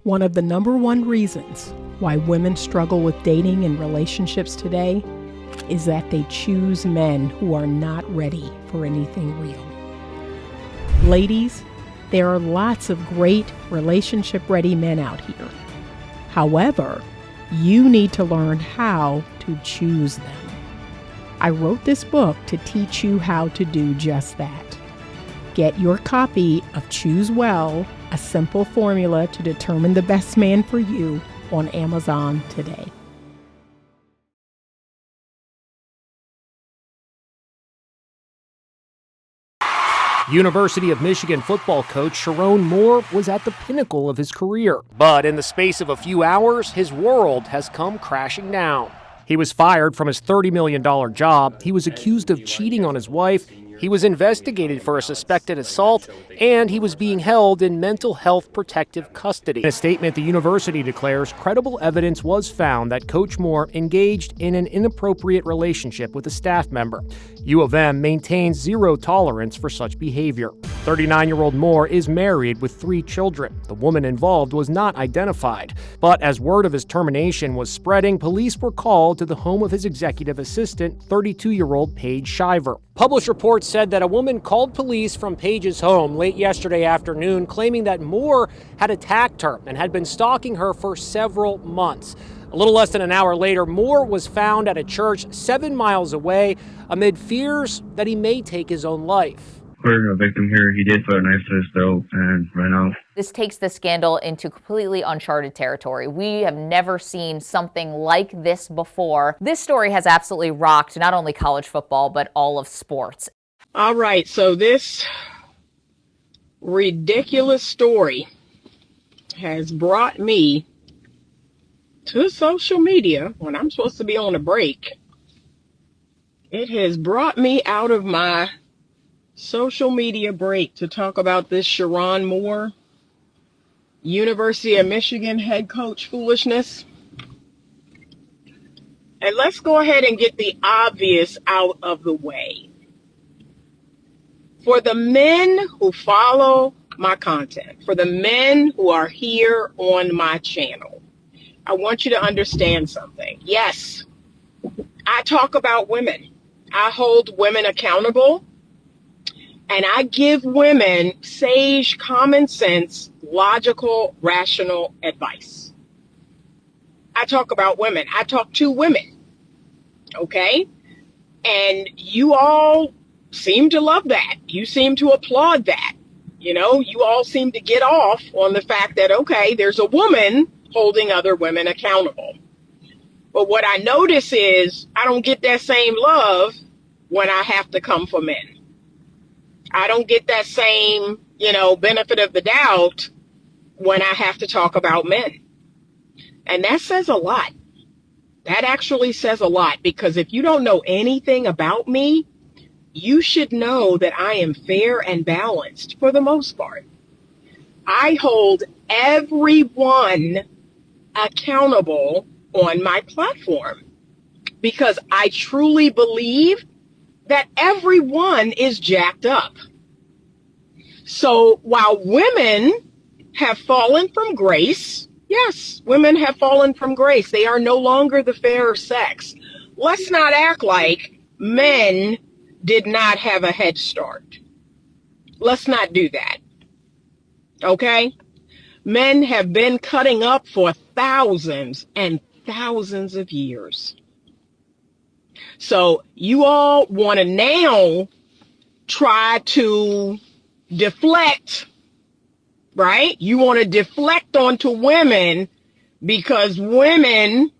One of the number one reasons why women struggle with dating and relationships today is that they choose men who are not ready for anything real. Ladies, there are lots of great relationship-ready men out here. However, you need to learn how to choose them. I wrote this book to teach you how to do just that. Get your copy of Choose Well, a simple formula to determine the best man for you on Amazon today. University of Michigan football coach Sharon Moore was at the pinnacle of his career. But in the space of a few hours, his world has come crashing down. He was fired from his $30 million job. He was accused of cheating on his wife. He was investigated for a suspected assault, and he was being held in mental health protective custody. In a statement, the university declares credible evidence was found that Coach Moore engaged in an inappropriate relationship with a staff member. U of M maintains zero tolerance for such behavior. 39-year-old Moore is married with 3 children. The woman involved was not identified. But as word of his termination was spreading, police were called to the home of his executive assistant, 32-year-old Paige Shiver. Published reports said that a woman called police from Paige's home late yesterday afternoon, claiming that Moore had attacked her and had been stalking her for several months. A little less than an hour later, Moore was found at a church 7 miles away amid fears that he may take his own life. We're a victim here. He did put a knife to his throat and ran out. This takes the scandal into completely uncharted territory. We have never seen something like this before. This story has absolutely rocked not only college football, but all of sports. All right, so this ridiculous story has brought me to social media when I'm supposed to be on a break. It has brought me out of my social media break to talk about this Sharon Moore, University of Michigan head coach foolishness. And let's go ahead and get the obvious out of the way. For the men who follow my content, for the men who are here on my channel, I want you to understand something. Yes, I talk about women. I hold women accountable, and I give women sage, common sense, logical, rational advice. I talk about women. I talk to women, okay? And you all seem to love that. You seem to applaud that. You know, you all seem to get off on the fact that, okay, there's a woman holding other women accountable. But what I notice is I don't get that same love when I have to come for men. I don't get that same, benefit of the doubt when I have to talk about men. And that says a lot. That actually says a lot, because if you don't know anything about me, you should know that I am fair and balanced for the most part. I hold everyone accountable on my platform because I truly believe that everyone is jacked up. So while women have fallen from grace, yes, women have fallen from grace. They are no longer the fairer sex. Let's not act like men did not have a head start. Let's not do that. Okay? Men have been cutting up for thousands and thousands of years. So you all want to now try to deflect, right? You want to deflect onto women because women,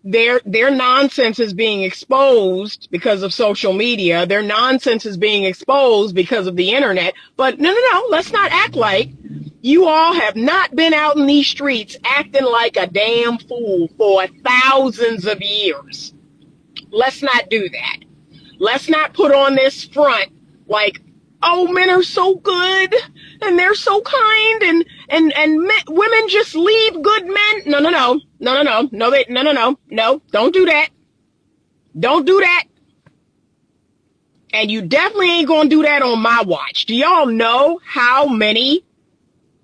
their nonsense is being exposed because of social media. Their nonsense is being exposed because of the internet. But no. Let's not act like you all have not been out in these streets acting like a damn fool for thousands of years. Let's not do that. Let's not put on this front like, oh, men are so good and they're so kind and women just leave good men. No, don't do that. Don't do that. And you definitely ain't gonna do that on my watch. Do y'all know how many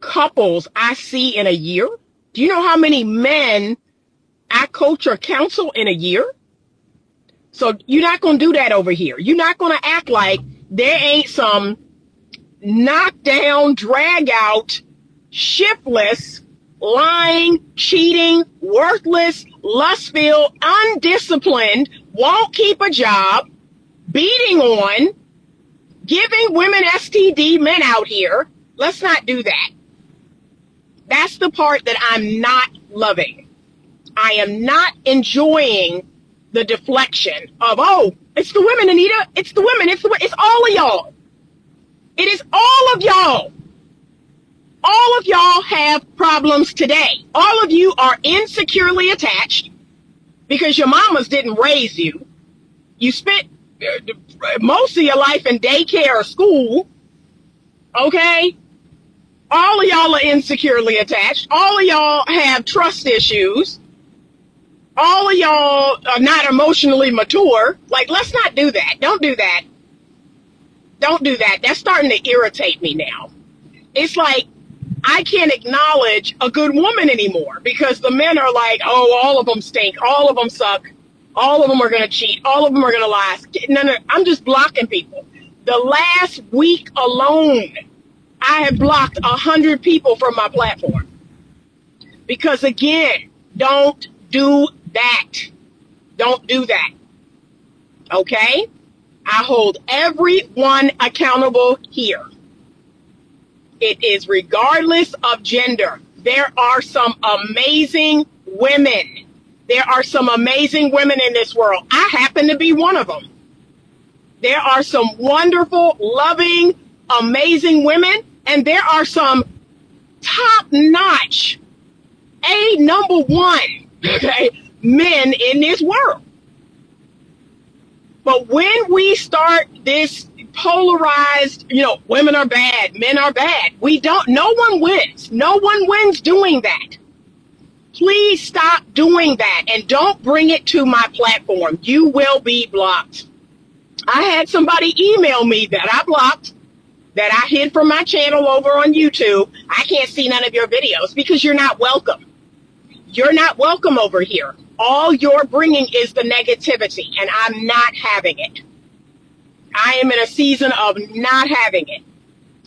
couples I see in a year? Do you know how many men I coach or counsel in a year? So you're not going to do that over here. You're not going to act like there ain't some knockdown, drag out, shiftless, lying, cheating, worthless, lust-filled, undisciplined, won't keep a job, beating on, giving women STD men out here. Let's not do that. That's the part that I'm not loving. I am not enjoying the deflection of, oh, it's the women, Anita. It's the women. It's all of y'all. It is all of y'all. All of y'all have problems today. All of you are insecurely attached because your mamas didn't raise you. You spent most of your life in daycare or school. Okay? All of y'all are insecurely attached. All of y'all have trust issues. All of y'all are not emotionally mature. Like, let's not do that. Don't do that. Don't do that. That's starting to irritate me now. It's like I can't acknowledge a good woman anymore because the men are like, oh, all of them stink. All of them suck. All of them are going to cheat. All of them are going to lie. No, I'm just blocking people. The last week alone, I have blocked 100 people from my platform. Because again, don't do that. Don't do that. Okay? I hold everyone accountable here. It is regardless of gender. There are some amazing women. There are some amazing women in this world. I happen to be one of them. There are some wonderful, loving, amazing women, and there are some top-notch, number one, okay, men in this world. But when we start this polarized, women are bad, men are bad, no one wins. No one wins doing that. Please stop doing that and don't bring it to my platform. You will be blocked. I had somebody email me that I blocked, that I hid from my channel over on YouTube. I can't see none of your videos because you're not welcome. You're not welcome over here. All you're bringing is the negativity, and I'm not having it. I am in a season of not having it.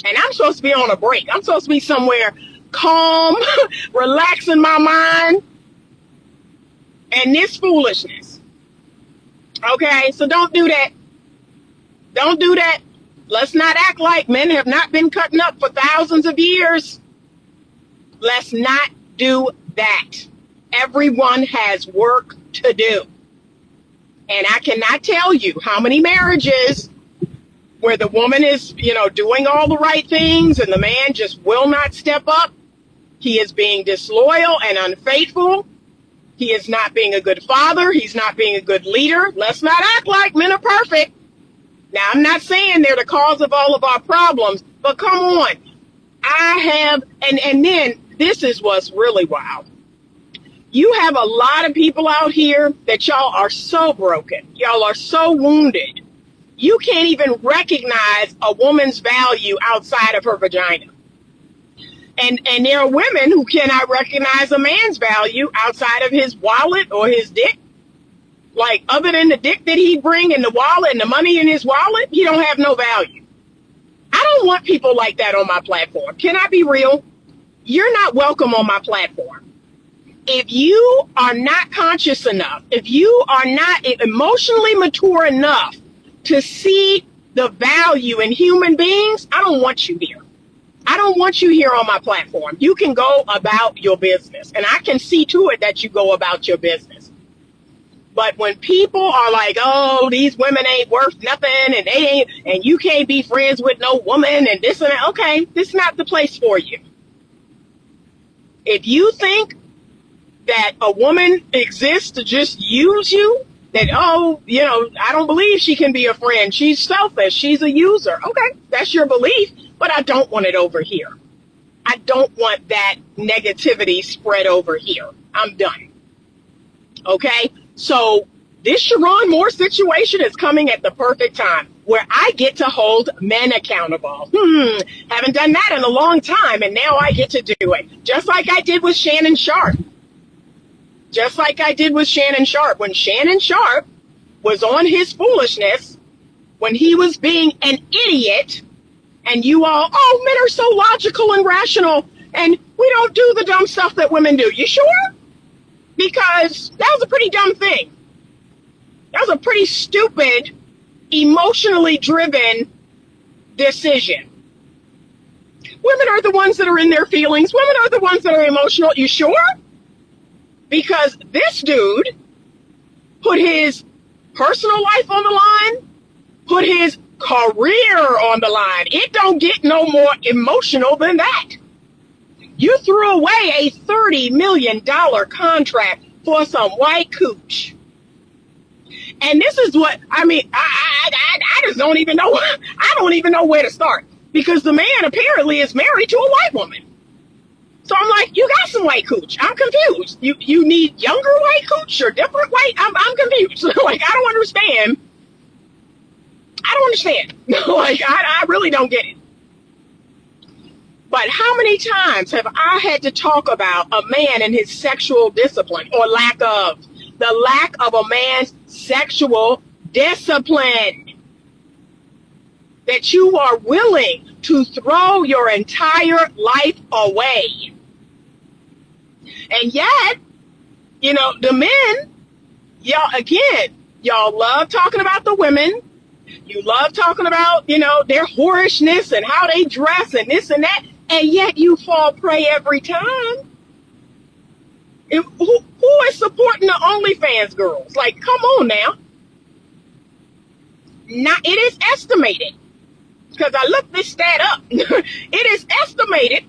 And I'm supposed to be on a break. I'm supposed to be somewhere calm, relaxing my mind, and this foolishness. Okay, so don't do that. Don't do that. Let's not act like men have not been cutting up for thousands of years. Let's not do that. Everyone has work to do. And I cannot tell you how many marriages where the woman is, doing all the right things and the man just will not step up. He is being disloyal and unfaithful. He is not being a good father. He's not being a good leader. Let's not act like men are perfect. Now, I'm not saying they're the cause of all of our problems, but come on. And then this is what's really wild. You have a lot of people out here that y'all are so broken. Y'all are so wounded. You can't even recognize a woman's value outside of her vagina. And there are women who cannot recognize a man's value outside of his wallet or his dick. Like, other than the dick that he bring and the wallet and the money in his wallet, he don't have no value. I don't want people like that on my platform. Can I be real? You're not welcome on my platform. If you are not conscious enough, if you are not emotionally mature enough to see the value in human beings, I don't want you here. I don't want you here on my platform. You can go about your business, and I can see to it that you go about your business. But when people are like, oh, these women ain't worth nothing, and they ain't, and you can't be friends with no woman, and this and that, okay, this is not the place for you. If you think that a woman exists to just use you, that, I don't believe she can be a friend. She's selfish. She's a user. Okay, that's your belief, but I don't want it over here. I don't want that negativity spread over here. I'm done. Okay, so this Sharon Moore situation is coming at the perfect time. where I get to hold men accountable. Haven't done that in a long time, and now I get to do it. Just like I did with Shannon Sharp. Just like I did with Shannon Sharp. When Shannon Sharp was on his foolishness, when he was being an idiot, and you all, oh, men are so logical and rational, and we don't do the dumb stuff that women do. You sure? Because that was a pretty dumb thing. That was a pretty stupid, emotionally driven decision. Women are the ones that are in their feelings. Women are the ones that are emotional. You sure? Because this dude put his personal life on the line, put his career on the line. It don't get no more emotional than that. You threw away a $30 million contract for some white cooch. And this is what, I mean, I just don't even know, I don't even know where to start. Because the man apparently is married to a white woman. So I'm like, you got some white cooch. I'm confused. You need younger white cooch or different white? I'm confused. Like, I don't understand. Like, I really don't get it. But how many times have I had to talk about a man and his sexual discipline, or the lack of a man's sexual discipline? That you are willing to throw your entire life away. And yet, you know, the men, y'all love talking about the women. You love talking about, you know, their whorishness and how they dress and this and that. And yet you fall prey every time. Who is supporting the OnlyFans girls? Like, come on now. It is estimated, because I looked this stat up, it is estimated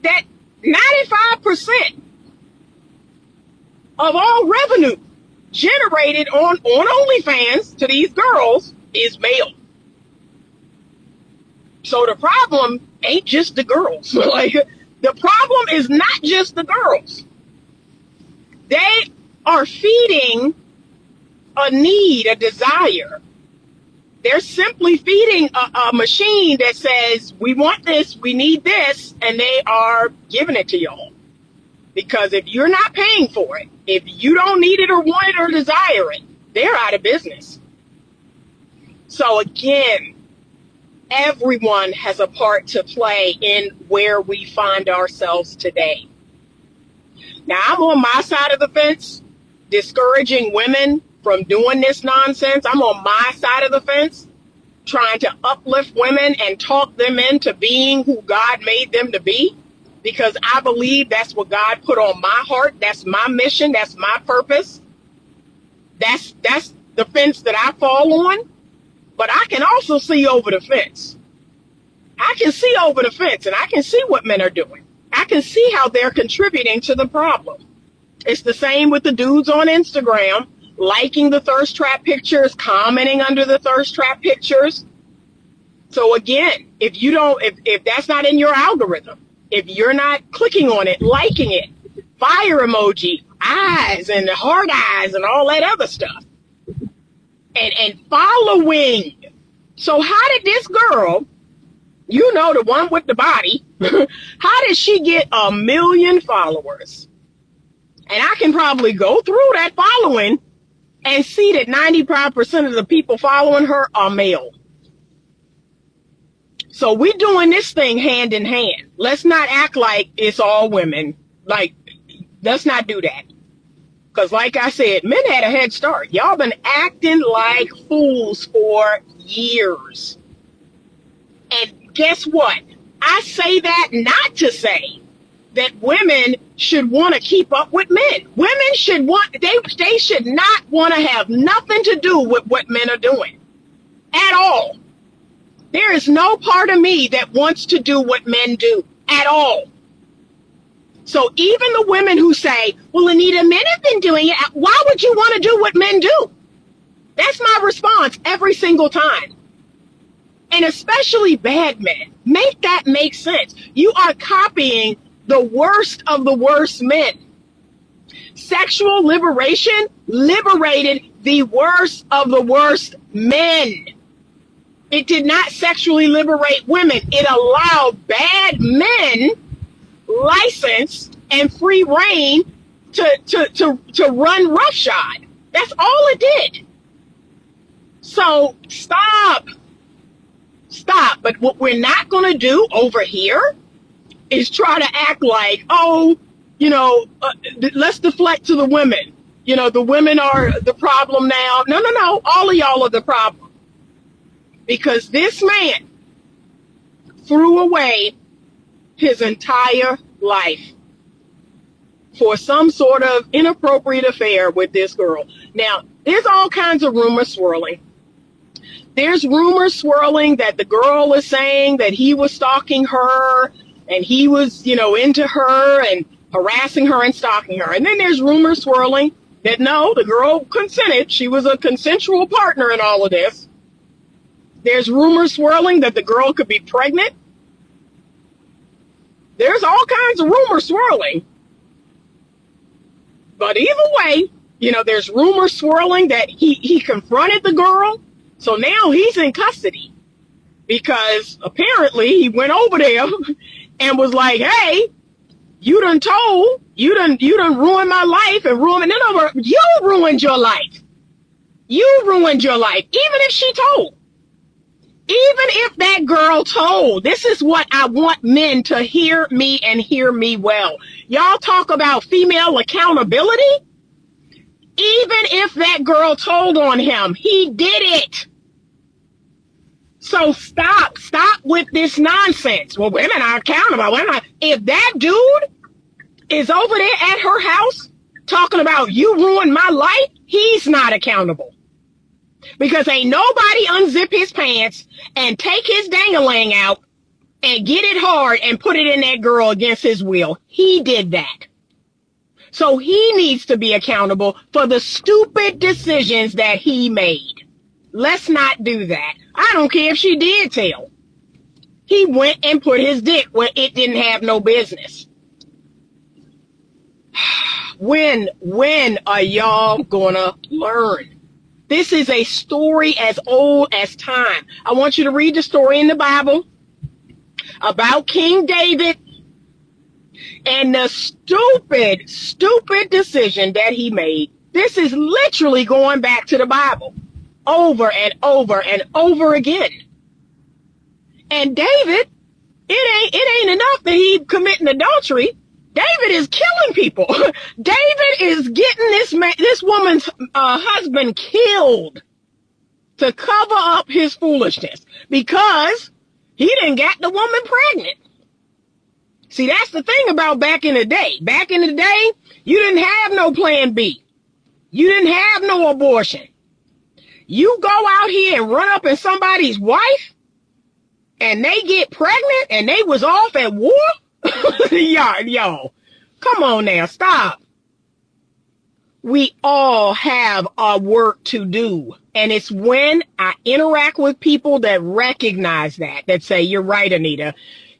that 95% of all revenue generated on OnlyFans to these girls is male. So the problem ain't just the girls. Like, the problem is not just the girls. They are feeding a need, a desire. They're simply feeding a machine that says, we want this, we need this, and they are giving it to y'all. Because if you're not paying for it, if you don't need it or want it or desire it, they're out of business. So again, everyone has a part to play in where we find ourselves today. Now, I'm on my side of the fence, discouraging women from doing this nonsense. I'm on my side of the fence, trying to uplift women and talk them into being who God made them to be, because I believe that's what God put on my heart. That's my mission. That's my purpose. That's the fence that I fall on. But I can also see over the fence. I can see over the fence, and I can see what men are doing. I can see how they're contributing to the problem. It's the same with the dudes on Instagram, liking the thirst trap pictures, commenting under the thirst trap pictures. So again, if that's not in your algorithm, if you're not clicking on it, liking it, fire emoji, eyes and heart eyes and all that other stuff, and following. So how did this girl, you know, the one with the body, how did she get 1 million followers? And I can probably go through that following and see that 95% of the people following her are male. So we're doing this thing hand in hand. Let's not act like it's all women. Like, let's not do that. Because like I said, men had a head start. Y'all been acting like fools for years. And guess what? I say that not to say that women should want to keep up with men. Women should they should not want to have nothing to do with what men are doing at all. There is no part of me that wants to do what men do at all. So even the women who say, well, Anita, men have been doing it. Why would you want to do what men do? That's my response every single time. And especially bad men. Make that make sense. You are copying the worst of the worst men. Sexual liberation liberated the worst of the worst men. It did not sexually liberate women. It allowed bad men license and free reign to run roughshod. That's all it did. So stop. But what we're not going to do over here is try to act like, let's deflect to the women. The women are the problem now. No. All of y'all are the problem. Because this man threw away his entire life for some sort of inappropriate affair with this girl. Now, there's all kinds of rumors swirling. There's rumors swirling that the girl is saying that he was stalking her and he was, into her and harassing her and stalking her. And then there's rumors swirling that no, the girl consented. She was a consensual partner in all of this. There's rumors swirling that the girl could be pregnant. There's all kinds of rumors swirling. But either way, there's rumors swirling that he confronted the girl. So now he's in custody because apparently he went over there and was like, hey, you done ruined my life and you ruined your life. You ruined your life. Even if she told. Even if that girl told. This is what I want men to hear me and hear me well. Y'all talk about female accountability. Even if that girl told on him, he did it. So stop with this nonsense. Well, women are accountable. If that dude is over there at her house talking about you ruined my life, he's not accountable. Because ain't nobody unzip his pants and take his dang-a-lang out and get it hard and put it in that girl against his will. He did that. So he needs to be accountable for the stupid decisions that he made. Let's not do that. I don't care if she did tell. He went and put his dick where it didn't have no business. When are y'all gonna learn? This is a story as old as time. I want you to read the story in the Bible about King David and the stupid decision that he made. This is literally going back to the Bible over and over and over again. And David, it ain't enough that he committing adultery. David is killing people. David is getting this woman's husband killed to cover up his foolishness because he didn't got the woman pregnant. See, that's the thing about back in the day. Back in the day, you didn't have no plan B. You didn't have no abortion. You go out here and run up in somebody's wife and they get pregnant and they was off at war? Yo, come on now, stop. We all have our work to do. And it's when I interact with people that recognize that say, you're right, Anita.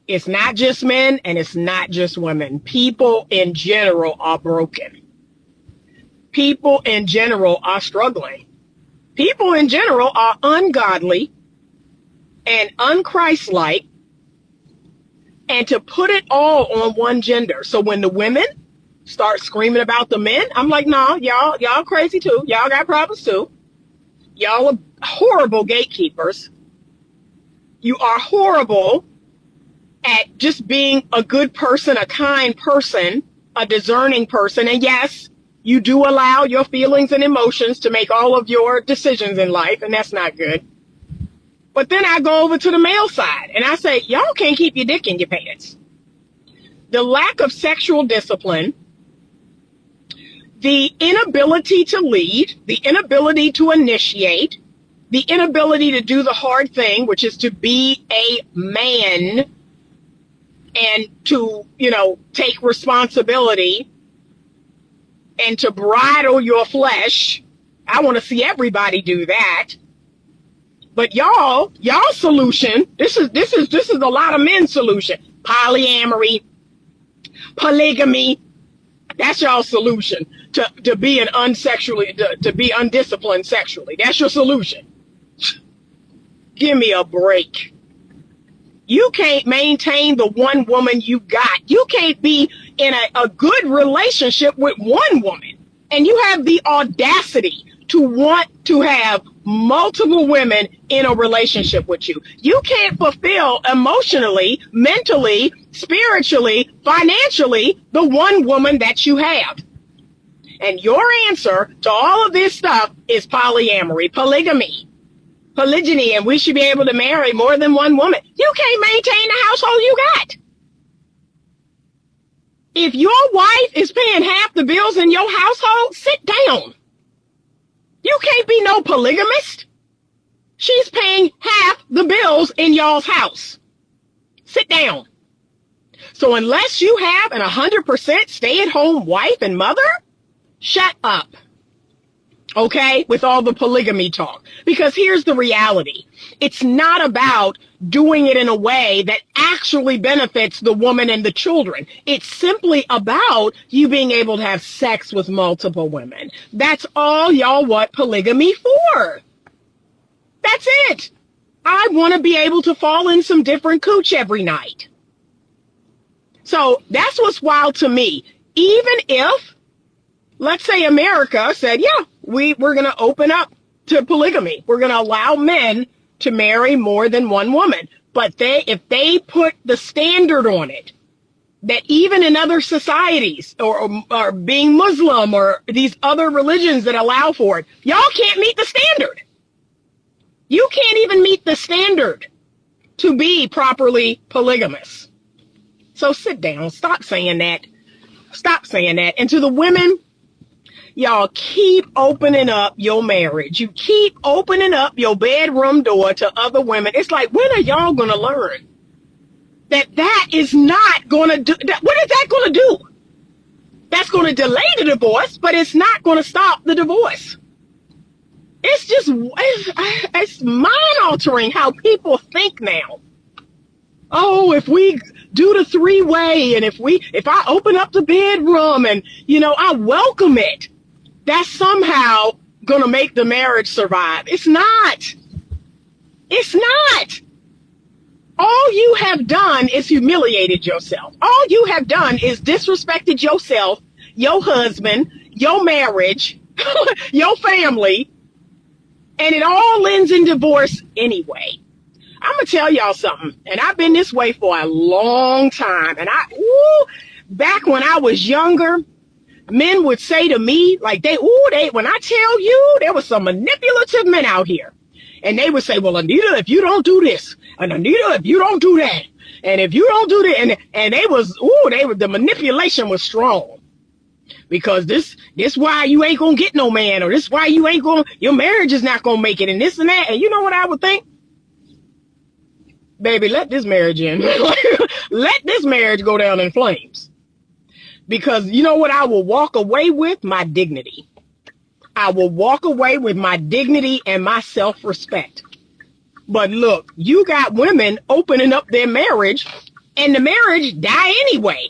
It's not just men and it's not just women. People in general are broken. People in general are struggling. People in general are ungodly and unchristlike. And to put it all on one gender. So when the women start screaming about the men, I'm like, no, y'all crazy too. Y'all got problems too. Y'all are horrible gatekeepers. You are horrible at just being a good person, a kind person, a discerning person. And yes, you do allow your feelings and emotions to make all of your decisions in life. And that's not good. But then I go over to the male side and I say, y'all can't keep your dick in your pants. The lack of sexual discipline, the inability to lead, the inability to initiate, the inability to do the hard thing, which is to be a man and to, take responsibility and to bridle your flesh. I want to see everybody do that. But y'all solution, this is a lot of men's solution. Polyamory, polygamy, that's y'all solution to be to be undisciplined sexually. That's your solution. Give me a break. You can't maintain the one woman you got. You can't be in a good relationship with one woman. And you have the audacity to want to have multiple women in a relationship with you. You can't fulfill emotionally, mentally, spiritually, financially the one woman that you have. And your answer to all of this stuff is polyamory, polygamy, polygyny, and we should be able to marry more than one woman. You can't maintain the household you got. If your wife is paying half the bills in your household, sit down. You can't be no polygamist. She's paying half the bills in y'all's house. Sit down. So unless you have an 100% stay-at-home wife and mother, shut up. Okay, with all the polygamy talk. Because here's the reality. It's not about doing it in a way that actually benefits the woman and the children. It's simply about you being able to have sex with multiple women. That's all y'all want polygamy for. That's it. I want to be able to fall in some different cooch every night. So that's what's wild to me. Even if, let's say America said, yeah, we're going to open up to polygamy. We're going to allow men to marry more than one woman. But if they put the standard on it, that even in other societies or being Muslim or these other religions that allow for it, y'all can't meet the standard. You can't even meet the standard to be properly polygamous. So sit down. Stop saying that. Stop saying that. And to the women, y'all keep opening up your marriage. You keep opening up your bedroom door to other women. It's like, when are y'all going to learn that is not going to do that? What is that going to do? That's going to delay the divorce, but it's not going to stop the divorce. It's mind-altering how people think now. Oh, if we do the three-way and if I open up the bedroom and, I welcome it, that's somehow going to make the marriage survive. It's not. It's not. All you have done is humiliated yourself. All you have done is disrespected yourself, your husband, your marriage, your family, and it all ends in divorce anyway. I'm going to tell y'all something, and I've been this way for a long time. And back when I was younger, men would say to me, like when I tell you, there was some manipulative men out here. And they would say, well, Anita, if you don't do this, and Anita, if you don't do that, and if you don't do that, and the manipulation was strong. Because this why you ain't gonna get no man, or this why your marriage is not gonna make it, and this and that. And you know what I would think? Baby, let this marriage in. Let this marriage go down in flames. Because you know what I will walk away with? My dignity. I will walk away with my dignity and my self-respect. But look, you got women opening up their marriage, and the marriage die anyway.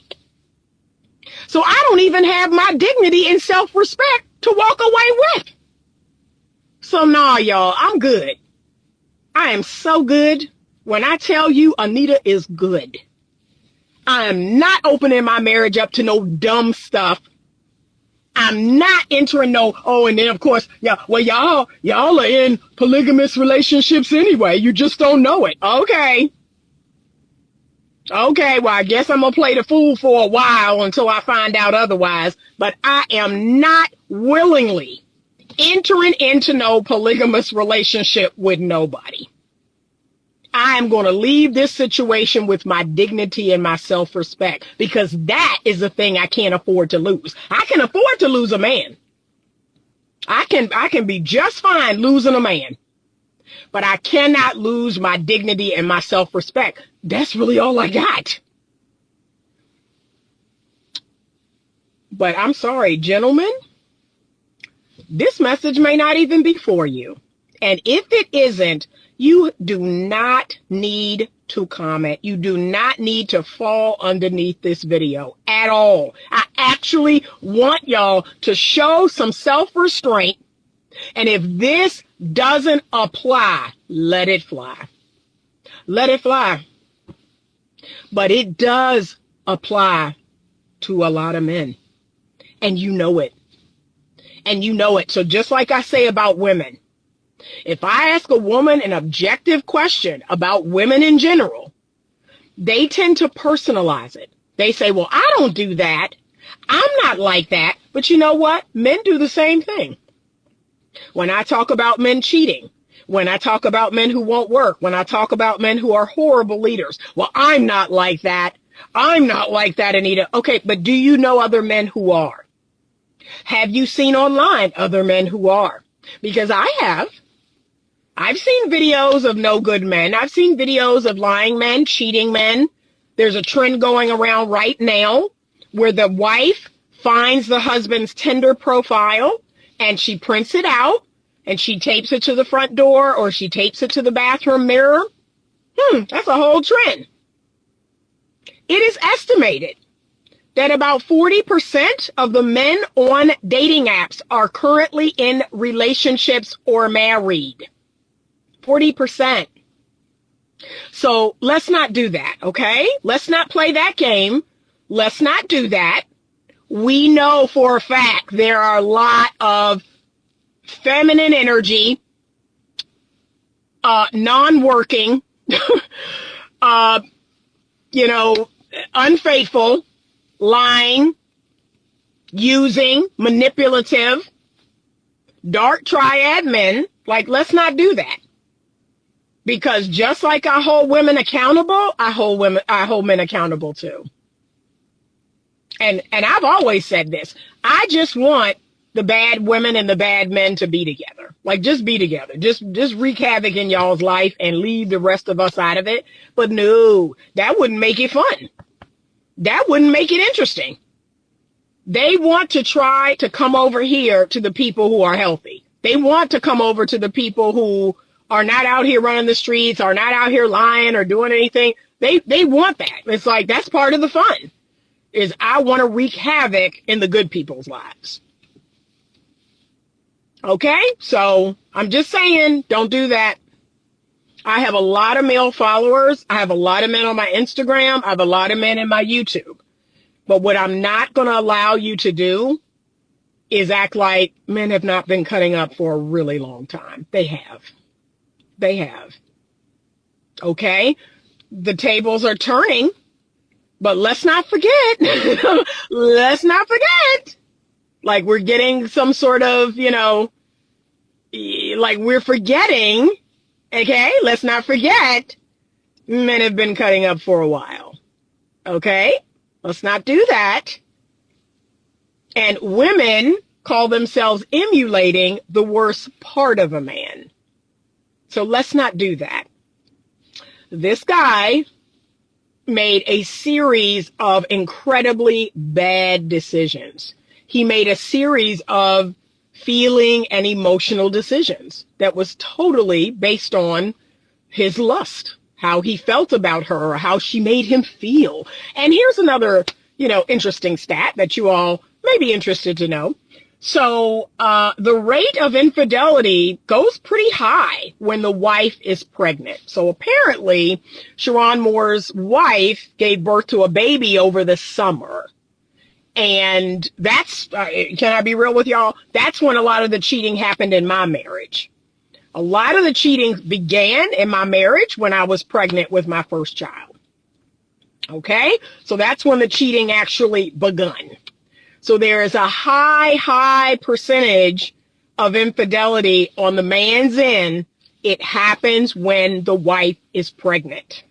So I don't even have my dignity and self-respect to walk away with. So nah, y'all, I'm good. I am so good. When I tell you Anita is good, I am not opening my marriage up to no dumb stuff. I'm not entering and then of course, y'all are in polygamous relationships anyway. You just don't know it. Okay, well, I guess I'm going to play the fool for a while until I find out otherwise. But I am not willingly entering into no polygamous relationship with nobody. I am going to leave this situation with my dignity and my self-respect, because that is the thing I can't afford to lose. I can afford to lose a man. I can be just fine losing a man, but I cannot lose my dignity and my self-respect. That's really all I got. But I'm sorry, gentlemen, this message may not even be for you. And if it isn't, you do not need to comment. You do not need to fall underneath this video at all. I actually want y'all to show some self-restraint And if this doesn't apply, let it fly. Let it fly. But it does apply to a lot of men. And you know it. And you know it. So just like I say about women, if I ask a woman an objective question about women in general, they tend to personalize it. They say, well, I don't do that. I'm not like that. But you know what? Men do the same thing. When I talk about men cheating, when I talk about men who won't work, when I talk about men who are horrible leaders, well, I'm not like that. I'm not like that, Anita. Okay, but do you know other men who are? Have you seen online other men who are? Because I have. I've seen videos of no good men. I've seen videos of lying men, cheating men. There's a trend going around right now where the wife finds the husband's Tinder profile and she prints it out and she tapes it to the front door or she tapes it to the bathroom mirror. That's a whole trend. It is estimated that about 40% of the men on dating apps are currently in relationships or married. 40%. So let's not do that, okay? Let's not play that game. Let's not do that. We know for a fact there are a lot of feminine energy, non-working, unfaithful, lying, using, manipulative, dark triad men. Like, let's not do that. Because just like I hold women accountable, I hold men accountable too. And I've always said this. I just want the bad women and the bad men to be together. Like, just be together. Just wreak havoc in y'all's life and leave the rest of us out of it. But no, that wouldn't make it fun. That wouldn't make it interesting. They want to try to come over here to the people who are healthy. They want to come over to the people who are not out here running the streets, are not out here lying or doing anything. They want that. It's like, that's part of the fun, is I want to wreak havoc in the good people's lives. Okay? So I'm just saying, don't do that. I have a lot of male followers. I have a lot of men on my Instagram. I have a lot of men in my YouTube. But what I'm not going to allow you to do is act like men have not been cutting up for a really long time. They have. They have. Okay? The tables are turning, but let's not forget. Let's not forget. Like, we're getting some sort of, like we're forgetting. Okay? Let's not forget. Men have been cutting up for a while. Okay? Let's not do that. And women call themselves emulating the worst part of a man. So let's not do that. This guy made a series of incredibly bad decisions. He made a series of feeling and emotional decisions that was totally based on his lust, how he felt about her, or how she made him feel. And here's another, interesting stat that you all may be interested to know. So the rate of infidelity goes pretty high when the wife is pregnant. So apparently, Sharon Moore's wife gave birth to a baby over the summer. And that's, can I be real with y'all? That's when a lot of the cheating happened in my marriage. A lot of the cheating began in my marriage when I was pregnant with my first child. Okay? So that's when the cheating actually begun. So there is a high percentage of infidelity on the man's end. It happens when the wife is pregnant.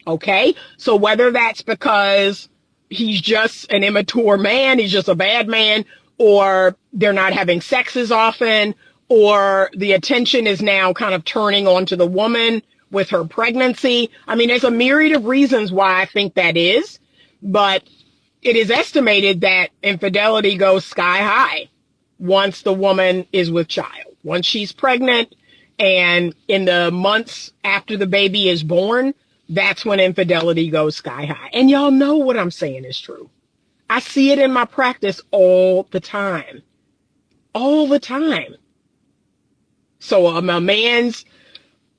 Okay? So whether that's because he's just an immature man, he's just a bad man, or they're not having sex as often, or the attention is now kind of turning onto the woman with her pregnancy. I mean, there's a myriad of reasons why I think that is, but it is estimated that infidelity goes sky high once the woman is with child. Once she's pregnant and in the months after the baby is born, that's when infidelity goes sky high. And y'all know what I'm saying is true. I see it in my practice all the time. All the time. So a man's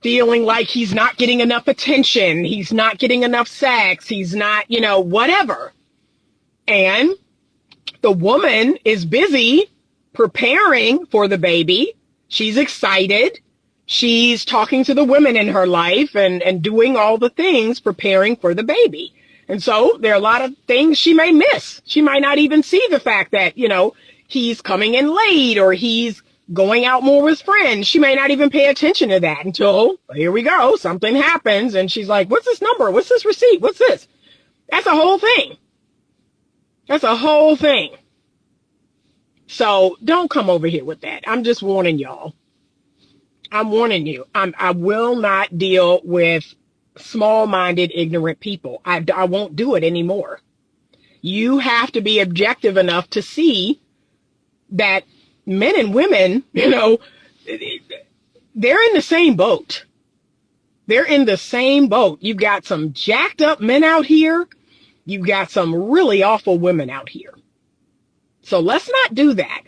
feeling like he's not getting enough attention, he's not getting enough sex, he's not, whatever. And the woman is busy preparing for the baby. She's excited. She's talking to the women in her life and doing all the things preparing for the baby. And so there are a lot of things she may miss. She might not even see the fact that, he's coming in late or he's going out more with friends. She may not even pay attention to that until, here we go, something happens. And she's like, what's this number? What's this receipt? What's this? That's a whole thing. That's a whole thing. So don't come over here with that. I'm just warning y'all. I'm warning you. I will not deal with small-minded, ignorant people. I won't do it anymore. You have to be objective enough to see that men and women, they're in the same boat. They're in the same boat. You've got some jacked up men out here. You've got some really awful women out here. So let's not do that.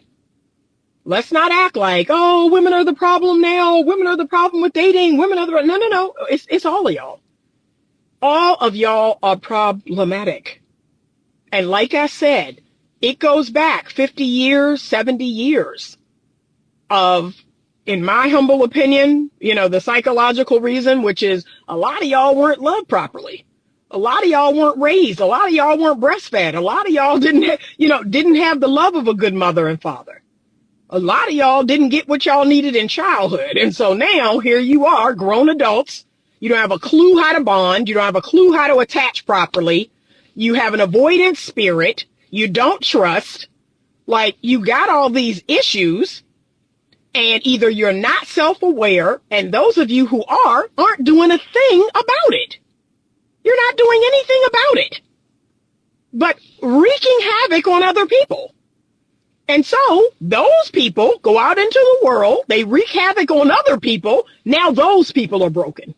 Let's not act like, oh, women are the problem now. Women are the problem with dating. Women are the, no. It's all of y'all. All of y'all are problematic. And like I said, it goes back 50 years, 70 years of, in my humble opinion, the psychological reason, which is a lot of y'all weren't loved properly. A lot of y'all weren't raised. A lot of y'all weren't breastfed. A lot of y'all didn't have the love of a good mother and father. A lot of y'all didn't get what y'all needed in childhood. And so now here you are, grown adults. You don't have a clue how to bond. You don't have a clue how to attach properly. You have an avoidance spirit. You don't trust. Like, you got all these issues, and either you're not self-aware, and those of you who aren't doing a thing about it. You're not doing anything about it, but wreaking havoc on other people. And so those people go out into the world, they wreak havoc on other people. Now those people are broken.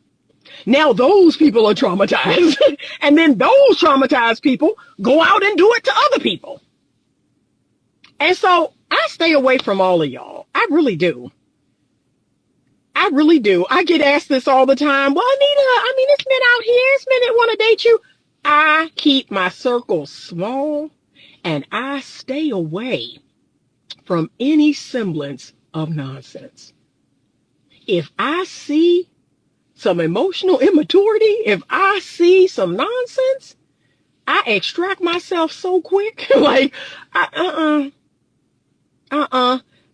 Now those people are traumatized. And then those traumatized people go out and do it to other people. And so I stay away from all of y'all. I really do. I really do. I get asked this all the time. Well, Anita, it's men out here. It's men that want to date you. I keep my circle small and I stay away from any semblance of nonsense. If I see some emotional immaturity, if I see some nonsense, I extract myself so quick. Like,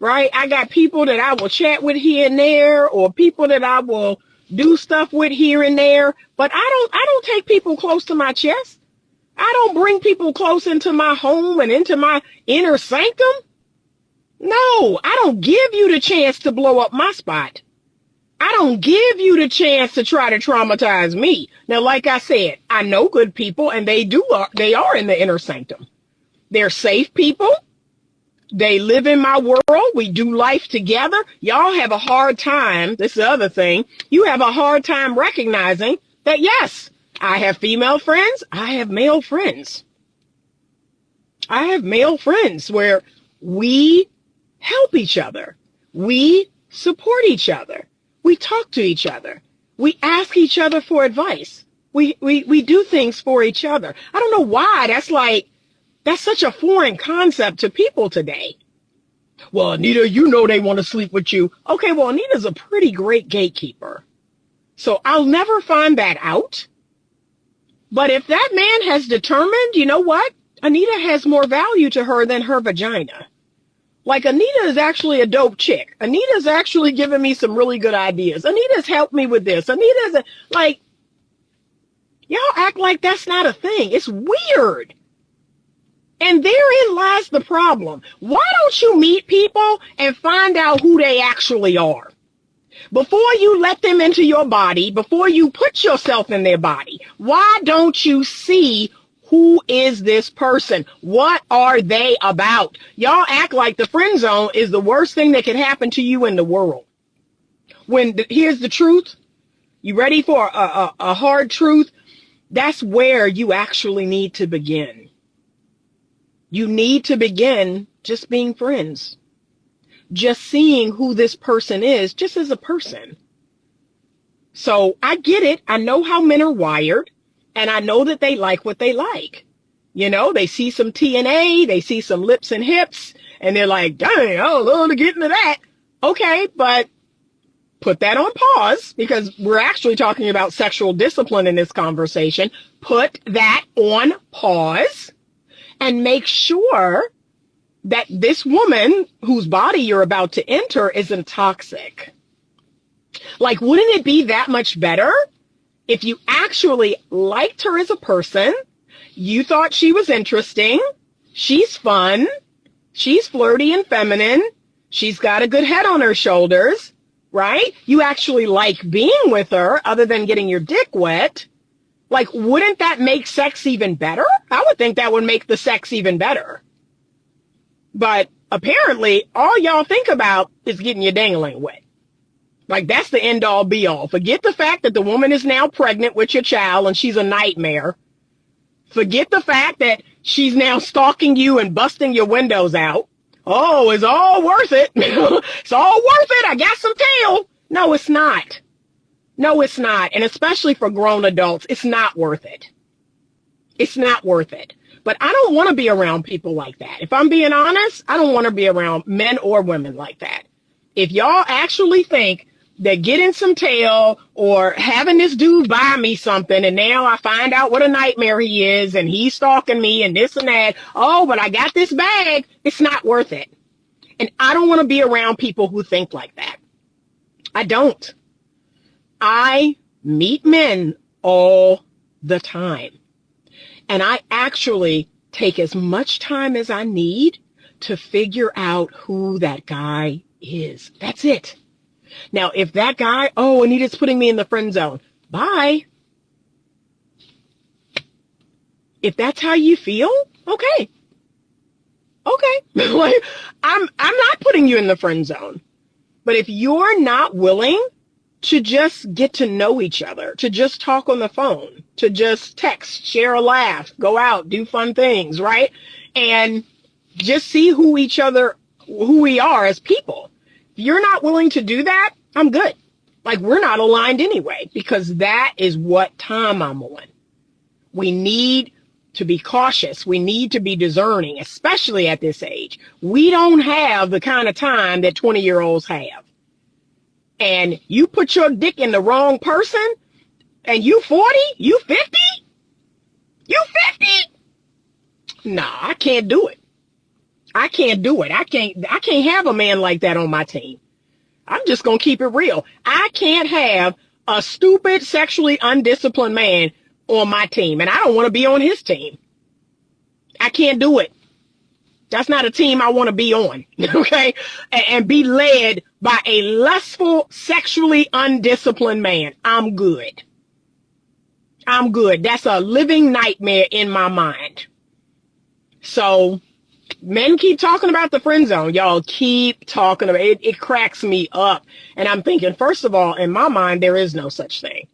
right? I got people that I will chat with here and there, or people that I will do stuff with here and there, but I don't take people close to my chest. I don't bring people close into my home and into my inner sanctum. No, I don't give you the chance to blow up my spot. I don't give you the chance to try to traumatize me. Now, like I said, I know good people, and they are in the inner sanctum. They're safe people. They live in my world. We do life together. Y'all have a hard time. This is the other thing. You have a hard time recognizing that, yes, I have female friends. I have male friends. I have male friends where we help each other. We support each other. We talk to each other. We ask each other for advice. We do things for each other. I don't know why that's such a foreign concept to people today. Well, Anita, they want to sleep with you. Okay, well, Anita's a pretty great gatekeeper. So I'll never find that out. But if that man has determined, you know what? Anita has more value to her than her vagina. Like, Anita is actually a dope chick. Anita's actually given me some really good ideas. Anita's helped me with this. Anita's like, y'all act like that's not a thing. It's weird. And therein lies the problem. Why don't you meet people and find out who they actually are? Before you let them into your body, before you put yourself in their body, why don't you see who is this person? What are they about? Y'all act like the friend zone is the worst thing that can happen to you in the world. Here's the truth. You ready for a hard truth? That's where you actually need to begin. You need to begin just being friends. just seeing who this person is just as a person. So I get it. I know how men are wired, and I know that they like what they like. You know, they see some TNA, they see some lips and hips, and they're like, dang, I don't want to get into that. Okay, but put that on pause, because we're actually talking about sexual discipline in this conversation. Put that on pause and make sure that this woman whose body you're about to enter isn't toxic. Like, wouldn't it be that much better if you actually liked her as a person? You thought she was interesting. She's fun. She's flirty and feminine. She's got a good head on her shoulders, right? You actually like being with her other than getting your dick wet. Like, wouldn't that make sex even better? I would think that would make the sex even better. But apparently, all y'all think about is getting your dangling wet. Like, that's the end all be all. Forget the fact that the woman is now pregnant with your child and she's a nightmare. Forget the fact that she's now stalking you and busting your windows out. Oh, it's all worth it. It's all worth it. I got some tail. No, it's not. No, it's not. And especially for grown adults, it's not worth it. It's not worth it. But I don't want to be around people like that. If I'm being honest, I don't want to be around men or women like that. If y'all actually think that getting some tail or having this dude buy me something and now I find out what a nightmare he is and he's stalking me and this and that, oh, but I got this bag, it's not worth it. And I don't want to be around people who think like that. I don't. I meet men all the time. And I actually take as much time as I need to figure out who that guy is. That's it. Now, if that guy, oh, Anita's putting me in the friend zone, bye. If that's how you feel, okay. Okay. Like, I'm not putting you in the friend zone. But if you're not willing to just get to know each other, to just talk on the phone, to just text, share a laugh, go out, do fun things, right? And just see who we are as people. If you're not willing to do that, I'm good. Like, we're not aligned anyway, because that is what time I'm on. We need to be cautious. We need to be discerning, especially at this age. We don't have the kind of time that 20-year-olds have. And you put your dick in the wrong person, and you 40, you 50, you 50. Nah, I can't do it. I can't do it. I can't have a man like that on my team. I'm just going to keep it real. I can't have a stupid, sexually undisciplined man on my team, and I don't want to be on his team. I can't do it. That's not a team I want to be on, okay? And be led by a lustful, sexually undisciplined man. I'm good. I'm good. That's a living nightmare in my mind. So men keep talking about the friend zone. Y'all keep talking about it. It cracks me up. And I'm thinking, first of all, in my mind, there is no such thing.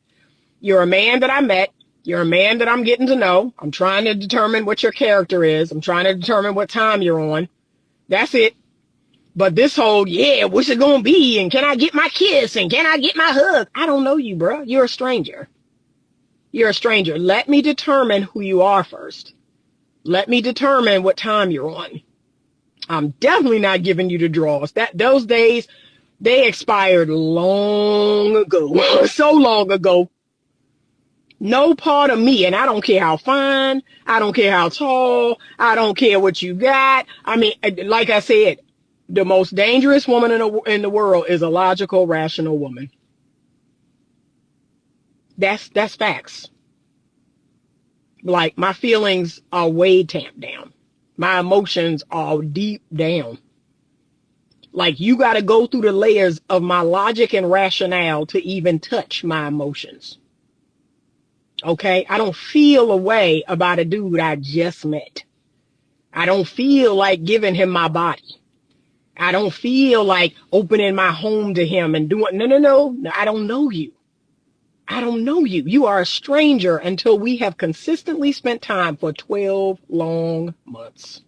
You're a man that I met. You're a man that I'm getting to know. I'm trying to determine what your character is. I'm trying to determine what time you're on. That's it. But this whole, yeah, what's it going to be? And can I get my kiss? And can I get my hug? I don't know you, bro. You're a stranger. You're a stranger. Let me determine who you are first. Let me determine what time you're on. I'm definitely not giving you the draws. Those days, they expired long ago. So long ago. No part of me, and I don't care how fine, I don't care how tall, I don't care what you got. I mean, like I said, the most dangerous woman in the world is a logical, rational woman. That's facts. Like, my feelings are way tamped down. My emotions are deep down. Like, you got to go through the layers of my logic and rationale to even touch my emotions. Okay? I don't feel a way about a dude I just met. I don't feel like giving him my body. I don't feel like opening my home to him and doing, no. I don't know you. I don't know you. You are a stranger until we have consistently spent time for 12 long months.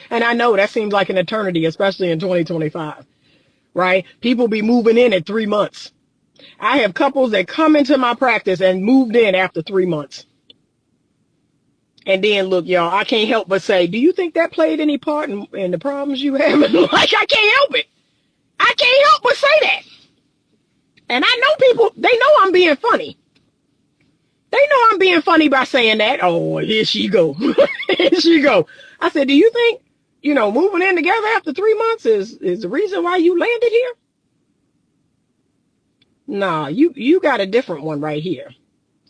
And I know that seems like an eternity, especially in 2025. right? People be moving in at 3 months. I have couples that come into my practice and moved in after 3 months. And then look, y'all, I can't help but say, do you think that played any part in the problems you have? Like, I can't help it. I can't help but say that. And I know people, they know I'm being funny. They know I'm being funny by saying that. Oh, here she go. Here she go. I said, do you think, moving in together after 3 months is the reason why you landed here? Nah, you got a different one right here.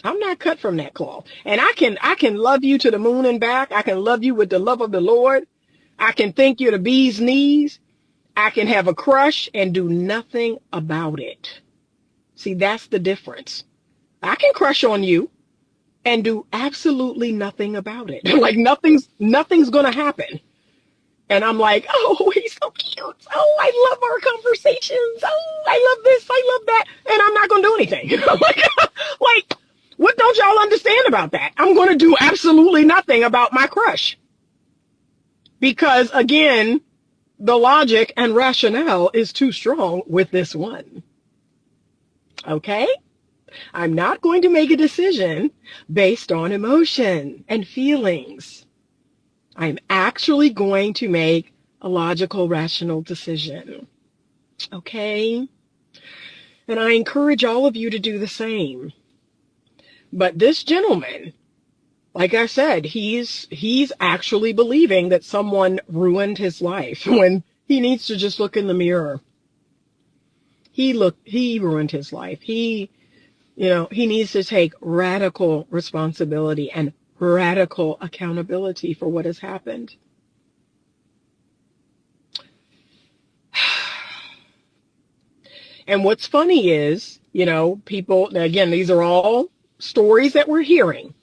I'm not cut from that cloth. And I can love you to the moon and back. I can love you with the love of the Lord. I can think you're the bee's knees. I can have a crush and do nothing about it. See, that's the difference. I can crush on you and do absolutely nothing about it. Like nothing's going to happen. And I'm like, oh, he's so cute. Oh, I love our conversations. Oh, I love this. I love that. And I'm not going to do anything. like, what don't y'all understand about that? I'm going to do absolutely nothing about my crush. Because again, the logic and rationale is too strong with this one. Okay? I'm not going to make a decision based on emotion and feelings. I'm actually going to make a logical, rational decision. Okay? And I encourage all of you to do the same. But this gentleman, like I said, he's actually believing that someone ruined his life when he needs to just look in the mirror. He ruined his life. He needs to take radical responsibility and radical accountability for what has happened. And what's funny is, people, again, these are all stories that we're hearing.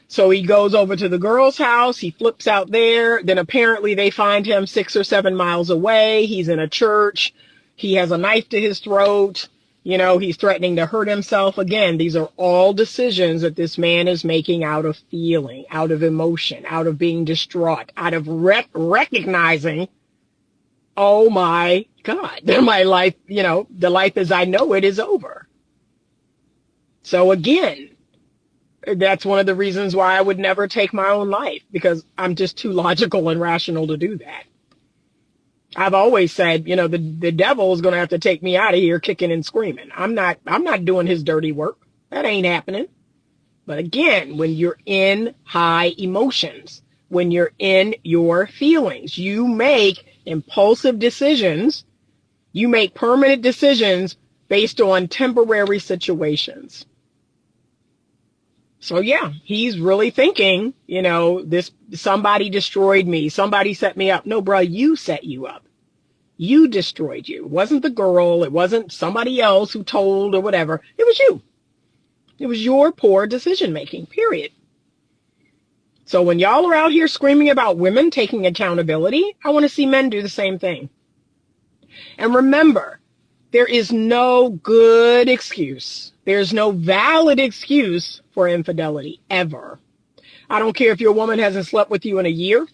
So he goes over to the girl's house. He flips out there. Then apparently they find him 6 or 7 miles away. He's in a church. He has a knife to his throat. He's threatening to hurt himself. Again, these are all decisions that this man is making out of feeling, out of emotion, out of being distraught, out of recognizing, oh my God, my life, the life as I know it is over. So again, that's one of the reasons why I would never take my own life, because I'm just too logical and rational to do that. I've always said, the devil is going to have to take me out of here kicking and screaming. I'm not doing his dirty work. That ain't happening. But again, when you're in high emotions, when you're in your feelings, you make impulsive decisions. You make permanent decisions based on temporary situations. So yeah, he's really thinking, somebody destroyed me. Somebody set me up. No, bro, you set you up. You destroyed you. It wasn't the girl. It wasn't somebody else who told or whatever. It was you. It was your poor decision making, period. So when y'all are out here screaming about women taking accountability, I want to see men do the same thing. And remember, there is no good excuse. There's no valid excuse for infidelity, ever. I don't care if your woman hasn't slept with you in a year.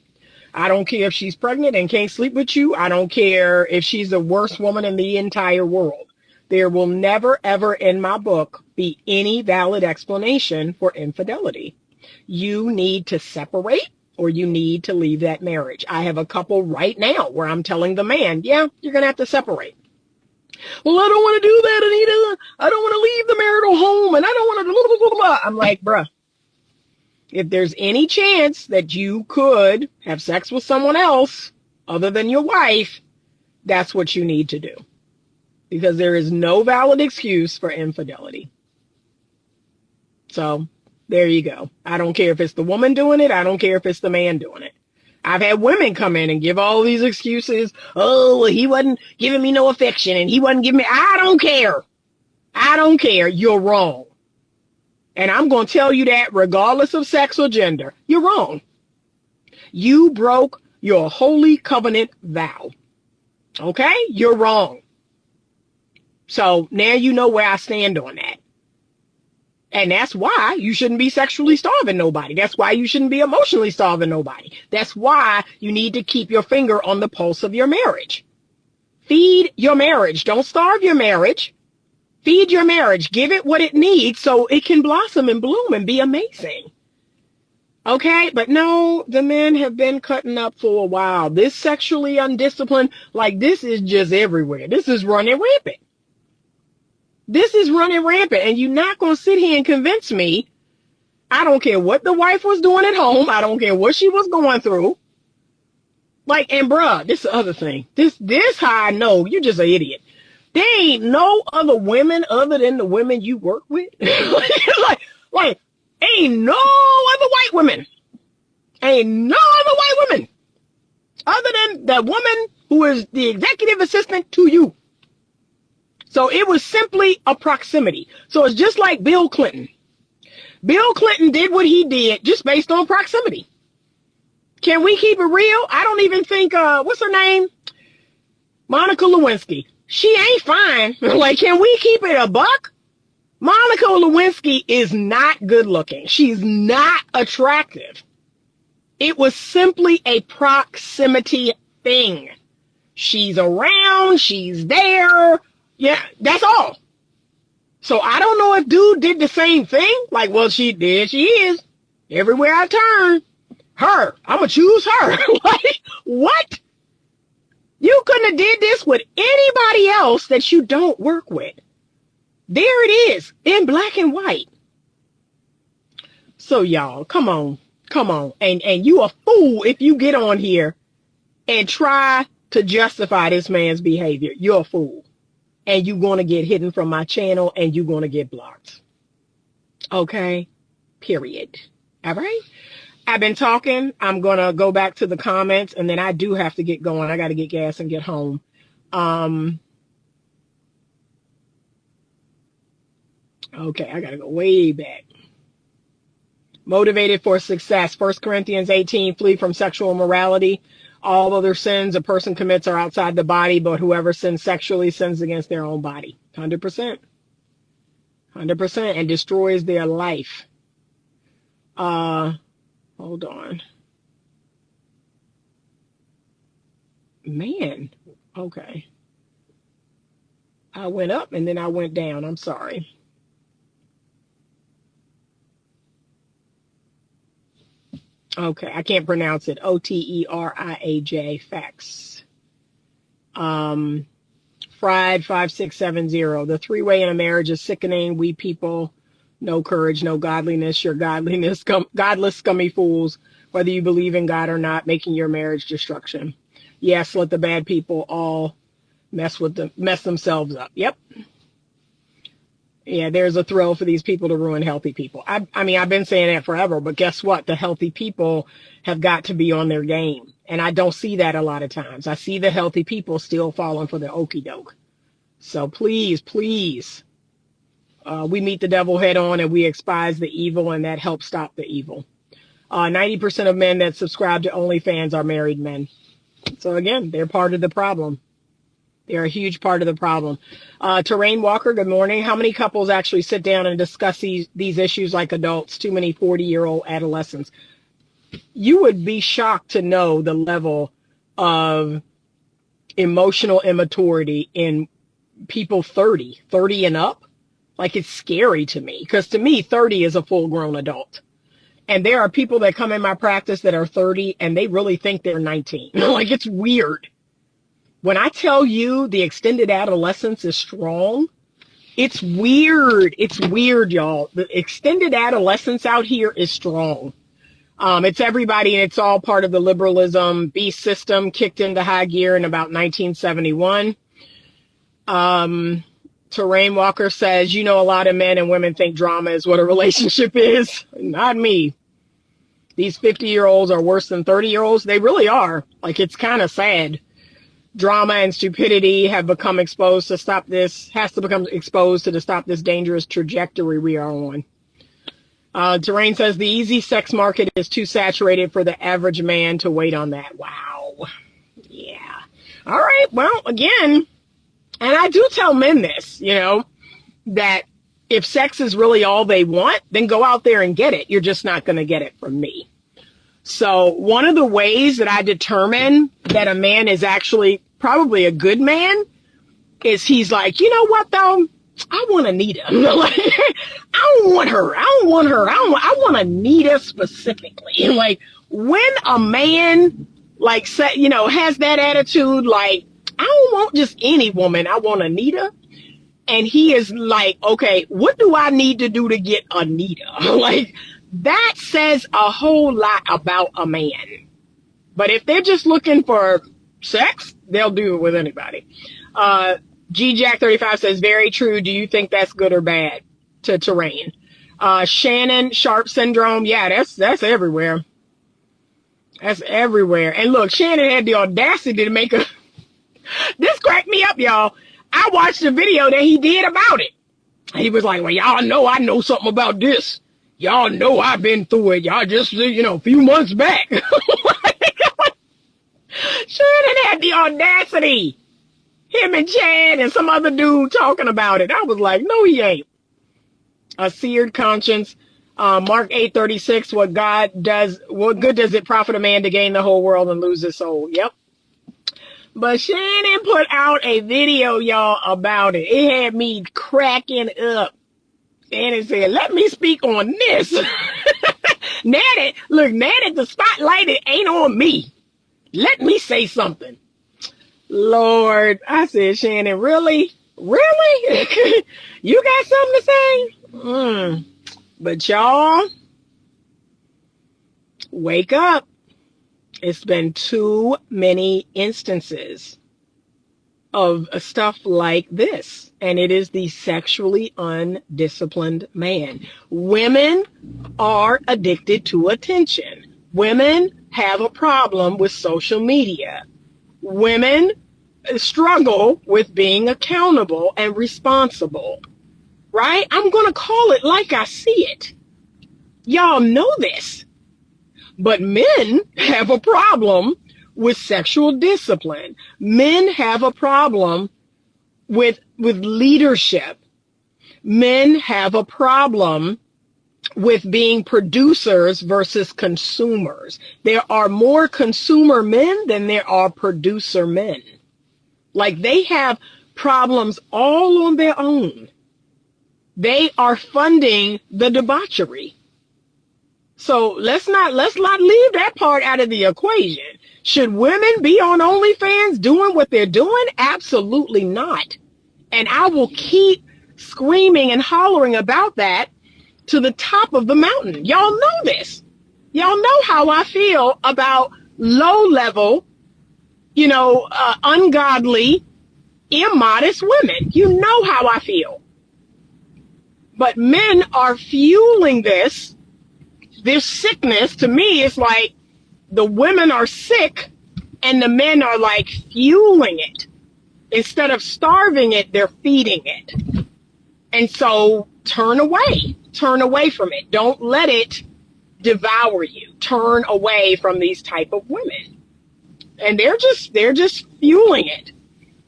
I don't care if she's pregnant and can't sleep with you. I don't care if she's the worst woman in the entire world. There will never, ever in my book be any valid explanation for infidelity. You need to separate or you need to leave that marriage. I have a couple right now where I'm telling the man, yeah, you're going to have to separate. Well, I don't want to do that, Anita. I don't want to leave the marital home, and I don't want to blah, blah, blah, blah. I'm like, bruh, if there's any chance that you could have sex with someone else other than your wife, that's what you need to do. Because there is no valid excuse for infidelity. So there you go. I don't care if it's the woman doing it. I don't care if it's the man doing it. I've had women come in and give all these excuses. Oh, well, he wasn't giving me no affection and he wasn't giving me. I don't care. I don't care. You're wrong. And I'm going to tell you that regardless of sex or gender. You're wrong. You broke your holy covenant vow. Okay? You're wrong. So now you know where I stand on that. And that's why you shouldn't be sexually starving nobody. That's why you shouldn't be emotionally starving nobody. That's why you need to keep your finger on the pulse of your marriage. Feed your marriage. Don't starve your marriage. Feed your marriage. Give it what it needs so it can blossom and bloom and be amazing. Okay, but no, the men have been cutting up for a while. This sexually undisciplined, like this is just everywhere. This is running rampant. This is running rampant. And you're not going to sit here and convince me. I don't care what the wife was doing at home. I don't care what she was going through. Like, and bruh, this is the other thing. This how I know you just an idiot. There ain't no other women other than the women you work with. like, ain't no other white women. Ain't no other white women other than the woman who is the executive assistant to you. So it was simply a proximity. So it's just like Bill Clinton. Bill Clinton did what he did just based on proximity. Can we keep it real? I don't even think, what's her name? Monica Lewinsky. She ain't fine. Like, can we keep it a buck? Monica Lewinsky is not good looking. She's not attractive. It was simply a proximity thing. She's around. She's there. Yeah, that's all. So I don't know if dude did the same thing. Like, well, she did. She is. Everywhere I turn. Her. I'm going to choose her. Like, what? You couldn't have did this with anybody else that you don't work with. There it is in black and white. So y'all, come on. And you a fool if you get on here and try to justify this man's behavior. You're a fool. And you're going to get hidden from my channel and you're going to get blocked. Okay? Period. All right? I've been talking. I'm going to go back to the comments and then I do have to get going. I got to get gas and get home. Okay, I got to go way back. Motivated for success. 1 Corinthians 18, flee from sexual immorality. All other sins a person commits are outside the body, but whoever sins sexually sins against their own body. 100%. 100%. And destroys their life. Hold on. Man. Okay. I went up and then I went down. I'm sorry. Okay, I can't pronounce it. Oteriaj, facts. Fried 5670. The three-way in a marriage is sickening. We people, no courage, no godliness. Your godliness, godless, scummy fools. Whether you believe in God or not, making your marriage destruction. Yes, let the bad people all mess themselves up. Yep. Yeah, there's a thrill for these people to ruin healthy people. I mean, I've been saying that forever, but guess what? The healthy people have got to be on their game. And I don't see that a lot of times. I see the healthy people still falling for the okie doke. So please, we meet the devil head on and we despise the evil, and that helps stop the evil. 90% of men that subscribe to OnlyFans are married men. So again, they're part of the problem. They're a huge part of the problem. Terrain Walker, good morning. How many couples actually sit down and discuss these issues like adults? Too many 40-year-old adolescents. You would be shocked to know the level of emotional immaturity in people 30 and up. Like, it's scary to me, because to me, 30 is a full-grown adult. And there are people that come in my practice that are 30 and they really think they're 19. Like, it's weird. When I tell you the extended adolescence is strong, it's weird. It's weird, y'all. The extended adolescence out here is strong. It's everybody, and it's all part of the liberalism beast system kicked into high gear in about 1971. Terrain Walker says, you know, a lot of men and women think drama is what a relationship is. Not me. These 50-year-olds are worse than 30-year-olds. They really are. Like, it's kind of sad. Drama and stupidity have become exposed to stop this, has to become exposed to stop this dangerous trajectory we are on. Terrain says the easy sex market is too saturated for the average man to wait on that. Wow. Yeah. All right. Well, again, and I do tell men this, you know, that if sex is really all they want, then go out there and get it. You're just not going to get it from me. So one of the ways that I determine that a man is actually probably a good man, is he's like, you know what though? I want Anita. Like, I don't want her. I want Anita specifically. Like, when a man like has that attitude, like, I don't want just any woman, I want Anita. And he is like, okay, what do I need to do to get Anita? Like, that says a whole lot about a man. But if they're just looking for sex, they'll do it with anybody. GJack35 says, very true. Do you think that's good or bad to terrain? Shannon Sharp syndrome. Yeah, that's everywhere. That's everywhere. And look, Shannon had the audacity to make this cracked me up, y'all. I watched the video that he did about it. He was like, well, y'all know I know something about this. Y'all know I've been through it. Y'all just, a few months back. Shannon had the audacity. Him and Chad and some other dude talking about it. I was like, no, he ain't. A seared conscience. Mark 8:36. What good does it profit a man to gain the whole world and lose his soul? Yep. But Shannon put out a video, y'all, about it. It had me cracking up. And it said, let me speak on this. Now that the spotlight, it ain't on me. Let me say something. Lord, I said, Shannon, really? Really? You got something to say? But y'all, wake up. It's been too many instances of stuff like this. And it is the sexually undisciplined man. Women are addicted to attention. Women have a problem with social media. Women struggle with being accountable and responsible, right? I'm going to call it like I see it. Y'all know this. But men have a problem with sexual discipline. Men have a problem with leadership. Men have a problem with being producers versus consumers. There are more consumer men than there are producer men. Like, they have problems all on their own. They are funding the debauchery. So let's not leave that part out of the equation. Should women be on OnlyFans doing what they're doing? Absolutely not. And I will keep screaming and hollering about that to the top of the mountain. Y'all know this. Y'all know how I feel about low level, ungodly, immodest women. You know how I feel. But men are fueling this sickness. To me, it's like the women are sick and the men are like fueling it. Instead of starving it, they're feeding it. And so turn away from it. Don't let it devour you. Turn away from these type of women. And they're just fueling it.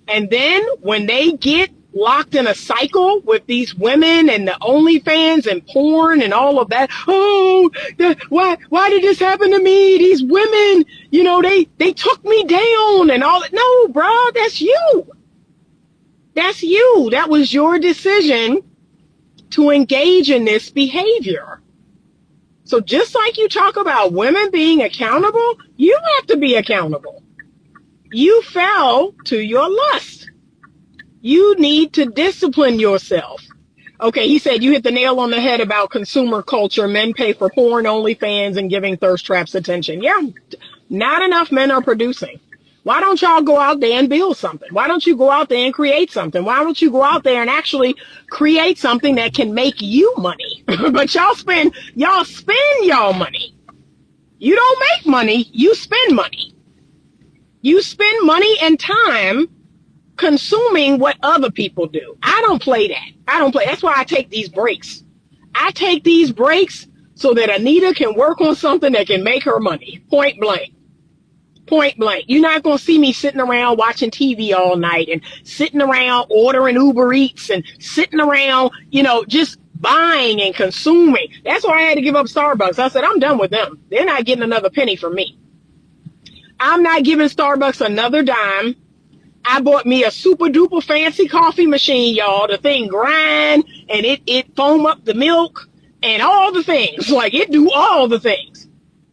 And then when they get locked in a cycle with these women and the OnlyFans and porn and all of that, why did this happen to me? These women, they took me down and all that. No, bro, that's you. That's you. That was your decision to engage in this behavior. So just like you talk about women being accountable, you have to be accountable. You fell to your lust. You need to discipline yourself. Okay, he said you hit the nail on the head about consumer culture. Men pay for porn, OnlyFans, and giving thirst traps attention. Yeah, not enough men are producing. Why don't y'all go out there and build something? Why don't you go out there and create something? Why don't you go out there and actually create something that can make you money? But y'all spend y'all money. You don't make money, you spend money. You spend money and time consuming what other people do. I don't play that. That's why I take these breaks. I take these breaks so that Anita can work on something that can make her money. Point blank. You're not going to see me sitting around watching TV all night and sitting around ordering Uber Eats and sitting around, just buying and consuming. That's why I had to give up Starbucks. I said, I'm done with them. They're not getting another penny from me. I'm not giving Starbucks another dime I bought me a super duper fancy coffee machine, y'all. The thing grind and it foam up the milk and all the things. Like, it do all the things.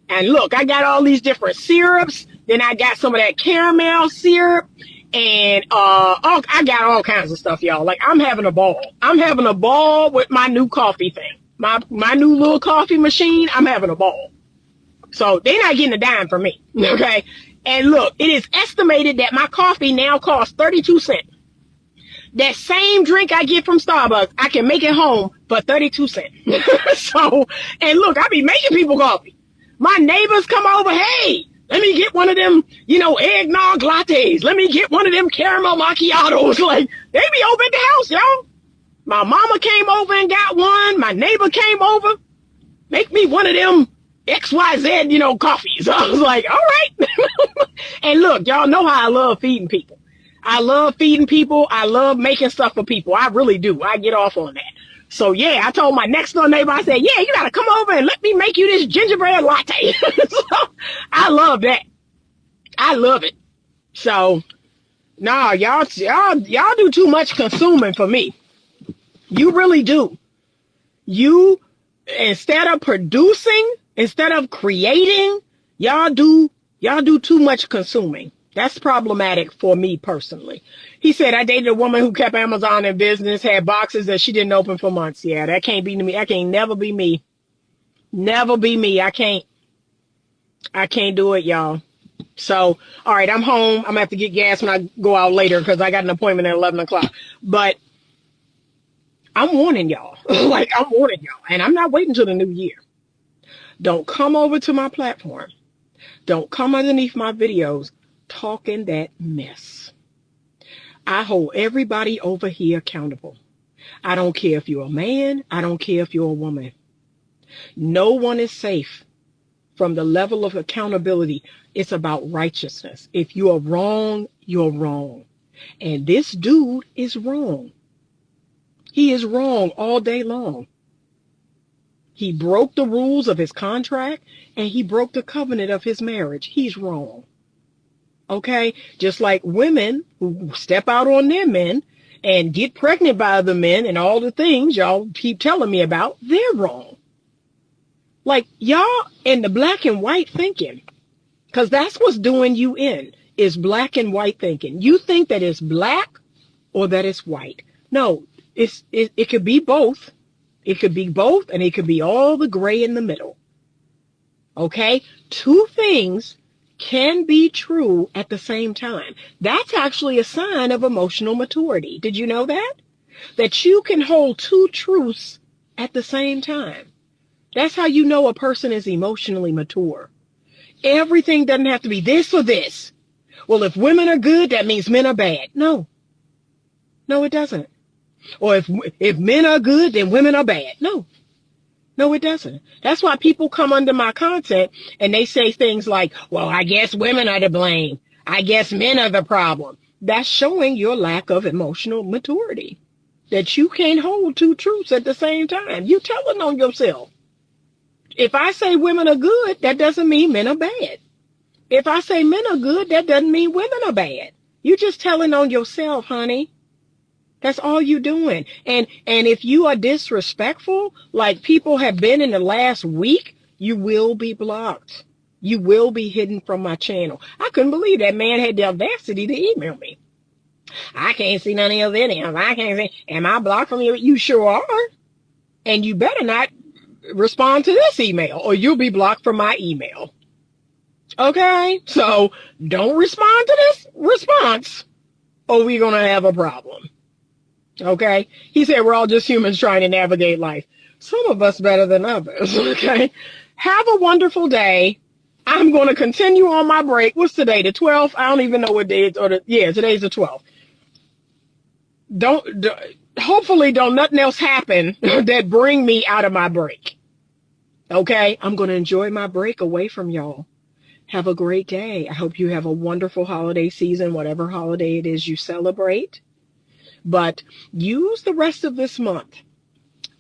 And look, I got all these different syrups. Then I got some of that caramel syrup. And I got all kinds of stuff, y'all. Like, I'm having a ball. I'm having a ball with my new coffee thing. My new little coffee machine, I'm having a ball. So they're not getting a dime from me, okay? And look, it is estimated that my coffee now costs 32 cents. That same drink I get from Starbucks, I can make it home for 32 cents. So, and look, I be making people coffee. My neighbors come over, hey, let me get one of them, eggnog lattes. Let me get one of them caramel macchiatos. Like, they be over at the house, y'all. My mama came over and got one. My neighbor came over. Make me one of them XYZ, coffees. I was like, all right. And look, y'all know how I love feeding people. I love feeding people. I love making stuff for people. I really do. I get off on that. So yeah, I told my next door neighbor, I said, yeah, you gotta come over and let me make you this gingerbread latte. So I love that. I love it. So no, y'all do too much consuming for me. You really do. You, instead of producing, instead of creating, y'all do too much consuming. That's problematic for me personally. He said, I dated a woman who kept Amazon in business, had boxes that she didn't open for months. Yeah, that can't be me. That can't never be me. Never be me. I can't do it, y'all. So, all right, I'm home. I'm gonna have to get gas when I go out later because I got an appointment at 11 o'clock. But I'm warning y'all. Like, I'm warning y'all. And I'm not waiting till the new year. Don't come over to my platform. Don't come underneath my videos talking that mess. I hold everybody over here accountable. I don't care if you're a man. I don't care if you're a woman. No one is safe from the level of accountability. It's about righteousness. If you are wrong, you're wrong. And this dude is wrong. He is wrong all day long. He broke the rules of his contract and he broke the covenant of his marriage. He's wrong. Okay? Just like women who step out on their men and get pregnant by the men and all the things y'all keep telling me about, they're wrong. Like, y'all in the black and white thinking, because that's what's doing you in, is black and white thinking. You think that it's black or that it's white. No, it could be both. It could be both, and it could be all the gray in the middle. Okay? Two things can be true at the same time. That's actually a sign of emotional maturity. Did you know that? That you can hold two truths at the same time. That's how you know a person is emotionally mature. Everything doesn't have to be this or this. Well, if women are good, that means men are bad. No, it doesn't. Or if men are good, then women are bad. No, it doesn't. That's why people come under my content and they say things like, well, I guess women are to blame. I guess men are the problem. That's showing your lack of emotional maturity. That you can't hold two truths at the same time. You're telling on yourself. If I say women are good, that doesn't mean men are bad. If I say men are good, that doesn't mean women are bad. You're just telling on yourself, honey. That's all you're doing. And if you are disrespectful, like people have been in the last week, you will be blocked. You will be hidden from my channel. I couldn't believe that man had the audacity to email me. I can't see none of your videos. I can't see. Am I blocked from you? You sure are. And you better not respond to this email or you'll be blocked from my email. Okay? So don't respond to this response or we're going to have a problem. Okay? He said we're all just humans trying to navigate life. Some of us better than others. Okay? Have a wonderful day. I'm going to continue on my break. What's today? The 12th? I don't even know what day it's, today's the 12th. Hopefully don't nothing else happen that bring me out of my break. Okay? I'm going to enjoy my break away from y'all. Have a great day. I hope you have a wonderful holiday season, whatever holiday it is you celebrate. But use the rest of this month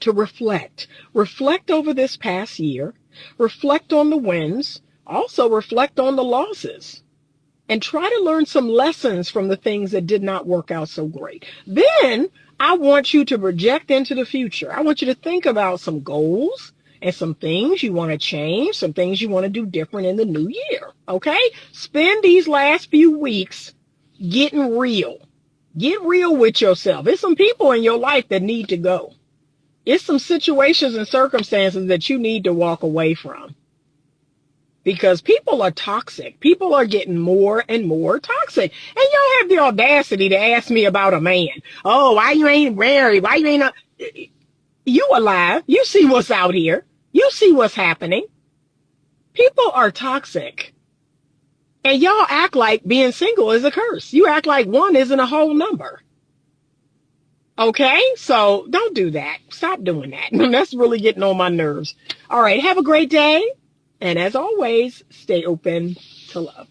to reflect. Reflect over this past year. Reflect on the wins. Also reflect on the losses. and try to learn some lessons from the things that did not work out so great. Then I want you to project into the future. I want you to think about some goals and some things you want to change, some things you want to do different in the new year. Okay? Spend these last few weeks getting real. Get real with yourself. There's some people in your life that need to go. It's some situations and circumstances that you need to walk away from. Because people are toxic. People are getting more and more toxic. And y'all have the audacity to ask me about a man. Oh, why you ain't married? Why you ain't... You alive. You see what's out here. You see what's happening. People are toxic. And y'all act like being single is a curse. You act like one isn't a whole number. Okay? So don't do that. Stop doing that. That's really getting on my nerves. All right. Have a great day. And as always, stay open to love.